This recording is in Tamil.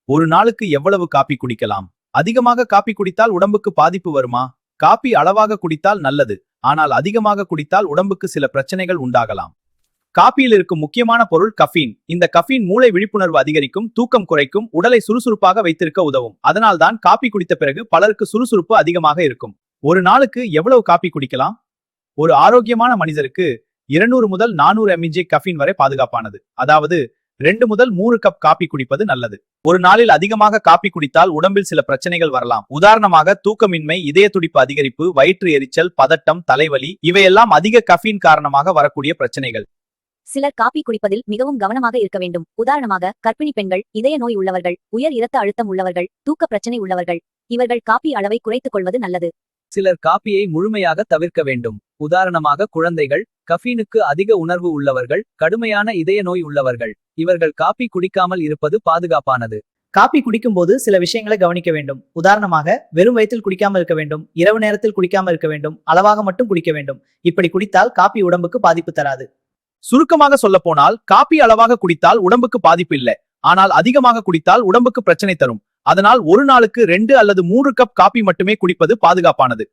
ஒரு நாளுக்கு எவ்வளவு காபி குடிக்கலாம்? அதிகமாக காபி குடித்தால் உடம்புக்கு பாதிப்பு வருமா? காபி அளவாக குடித்தால் நல்லது. ஆனால் அதிகமாக குடித்தால் உடம்புக்கு சில பிரச்சனைகள் உண்டாகலாம். காபியில் இருக்கும் முக்கியமான பொருள் கஃபீன். இந்த கஃபீன் மூளை விழிப்புணர்வு அதிகரிக்கும், தூக்கம் குறைக்கும், உடலை சுறுசுறுப்பாக வைத்திருக்க உதவும். அதனால்தான் காபி குடித்த பிறகு பலருக்கு சுறுசுறுப்பு அதிகமாக இருக்கும். ஒரு நாளுக்கு எவ்வளவு காபி குடிக்கலாம்? ஒரு ஆரோக்கியமான மனிதருக்கு 200 முதல் 400 mg கஃபீன் வரை பாதுகாப்பானது. அதாவது 2 முதல் 3 கப் காபி குடிப்பது நல்லது. ஒரு நாளில் அதிகமாக காபி குடித்தால் உடம்பில் சில பிரச்சனைகள் வரலாம். உதாரணமாக தூக்கமின்மை, இதய துடிப்பு அதிகரிப்பு, வயிற்று எரிச்சல், பதட்டம், தலைவலி, இவையெல்லாம் அதிக கஃபீன் காரணமாக வரக்கூடிய பிரச்சனைகள். சிலர் காபி குடிப்பதில் மிகவும் கவனமாக இருக்க வேண்டும். உதாரணமாக கர்ப்பிணி பெண்கள், இதய நோய் உள்ளவர்கள், உயர் இரத்த அழுத்தம் உள்ளவர்கள், தூக்க பிரச்சனை உள்ளவர்கள். இவர்கள் காபி அளவை குறைத்துக் கொள்வது நல்லது. சிலர் காபியை முழுமையாக தவிர்க்க வேண்டும். உதாரணமாக குழந்தைகள், கஃபீனுக்கு அதிக உணர்வு உள்ளவர்கள், கடுமையான இதய நோய் உள்ளவர்கள். இவர்கள் காபி குடிக்காமல் இருப்பது பாதுகாப்பானது. காபி குடிக்கும் போது சில விஷயங்களை கவனிக்க வேண்டும். உதாரணமாக வெறும் வயிற்றில் குடிக்காமல் இருக்க வேண்டும், இரவு நேரத்தில் குடிக்காமல் இருக்க வேண்டும், அளவாக மட்டும் குடிக்க வேண்டும். இப்படி குடித்தால் காபி உடம்புக்கு பாதிப்பு தராது. சுருக்கமாக சொல்ல போனால் காபி அளவாக குடித்தால் உடம்புக்கு பாதிப்பு இல்லை. ஆனால் அதிகமாக குடித்தால் உடம்புக்கு பிரச்சனை தரும். அதனால் ஒரு நாளுக்கு 2 அல்லது 3 கப் காபி மட்டுமே குடிப்பது பாதுகாப்பானது.